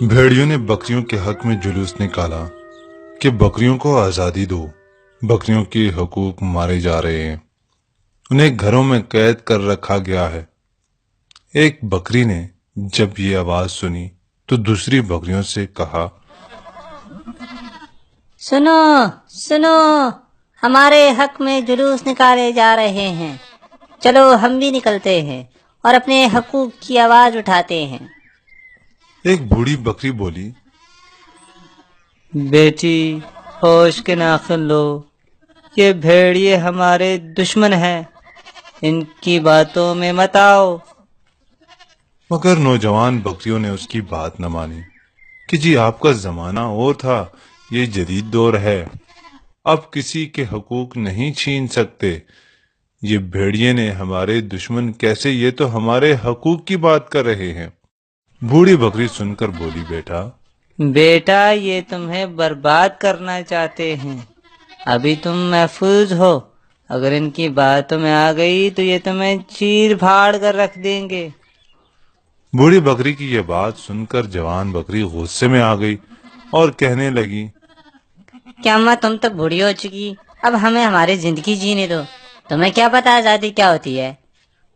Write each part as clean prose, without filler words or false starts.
بھیڑیوں نے بکریوں کے حق میں جلوس نکالا کہ بکریوں کو آزادی دو، بکریوں کے حقوق مارے جا رہے ہیں، انہیں گھروں میں قید کر رکھا گیا ہے۔ ایک بکری نے جب یہ آواز سنی تو دوسری بکریوں سے کہا، سنو سنو، ہمارے حق میں جلوس نکالے جا رہے ہیں، چلو ہم بھی نکلتے ہیں اور اپنے حقوق کی آواز اٹھاتے ہیں۔ ایک بوڑھی بکری بولی، بیٹی ہوش کے ناخن لو، یہ بھیڑیے ہمارے دشمن ہیں، ان کی باتوں میں مت آؤ۔ مگر نوجوان بکریوں نے اس کی بات نہ مانی کہ جی آپ کا زمانہ اور تھا، یہ جدید دور ہے، اب کسی کے حقوق نہیں چھین سکتے، یہ بھیڑیے نے ہمارے دشمن کیسے، یہ تو ہمارے حقوق کی بات کر رہے ہیں۔ بوڑھی بکری سن کر بولی، بیٹا یہ تمہیں برباد کرنا چاہتے ہیں، ابھی تم محفوظ ہو، اگر ان کی باتوں میں آ گئی تو یہ تمہیں چیر پھاڑ کر رکھ دیں گے۔ بوڑھی بکری کی یہ بات سن کر جوان بکری غصے میں آ گئی اور کہنے لگی، کیا اماں تم تو بوڑھی ہو چکی، اب ہمیں ہماری زندگی جینے دو، تمہیں کیا پتا آزادی کیا ہوتی ہے؟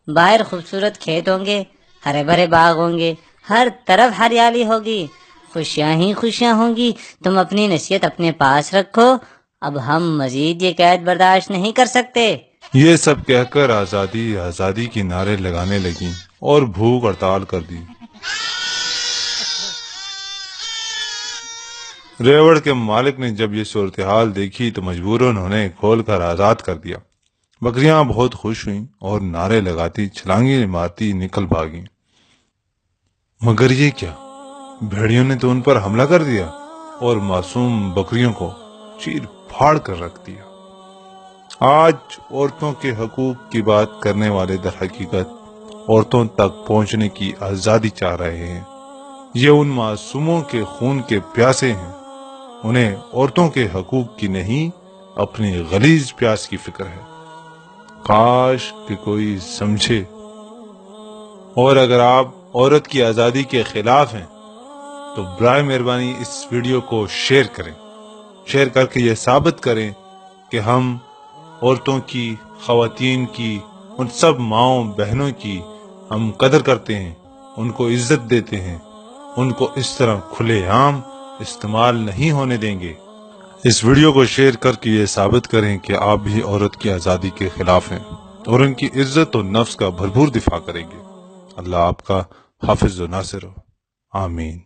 باہر خوبصورت کھیت ہوں گے، ہرے بھرے باغ ہوں گے، ہر طرف ہریالی ہوگی، خوشیاں ہی خوشیاں ہوں گی، تم اپنی نصیحت اپنے پاس رکھو، اب ہم مزید یہ قید برداشت نہیں کر سکتے۔ یہ سب کہہ کر آزادی آزادی کی نعرے لگانے لگیں اور بھوک ہڑتال کر دی۔ ریوڑ کے مالک نے جب یہ صورتحال دیکھی تو مجبوراً انہیں کھول کر آزاد کر دیا۔ بکریاں بہت خوش ہوئیں اور نعرے لگاتی چھلانگیں مارتی نکل بھاگیں۔ مگر یہ کیا، بھیڑیوں نے تو ان پر حملہ کر دیا اور معصوم بکریوں کو چیر پھاڑ کر رکھ دیا۔ آج عورتوں کے حقوق کی بات کرنے والے در حقیقت عورتوں تک پہنچنے کی آزادی چاہ رہے ہیں۔ یہ ان معصوموں کے خون کے پیاسے ہیں، انہیں عورتوں کے حقوق کی نہیں، اپنی غلیظ پیاس کی فکر ہے۔ کاش کہ کوئی سمجھے۔ اور اگر آپ عورت کی آزادی کے خلاف ہیں تو برائے مہربانی اس ویڈیو کو شیئر کریں، شیئر کر کے یہ ثابت کریں کہ ہم عورتوں کی، خواتین کی، ان سب ماؤں بہنوں کی ہم قدر کرتے ہیں، ان کو عزت دیتے ہیں، ان کو اس طرح کھلے عام استعمال نہیں ہونے دیں گے۔ اس ویڈیو کو شیئر کر کے یہ ثابت کریں کہ آپ بھی عورت کی آزادی کے خلاف ہیں اور ان کی عزت و نفس کا بھرپور دفاع کریں گے۔ اللہ آپ کا حافظ و ناصر ہو، آمین۔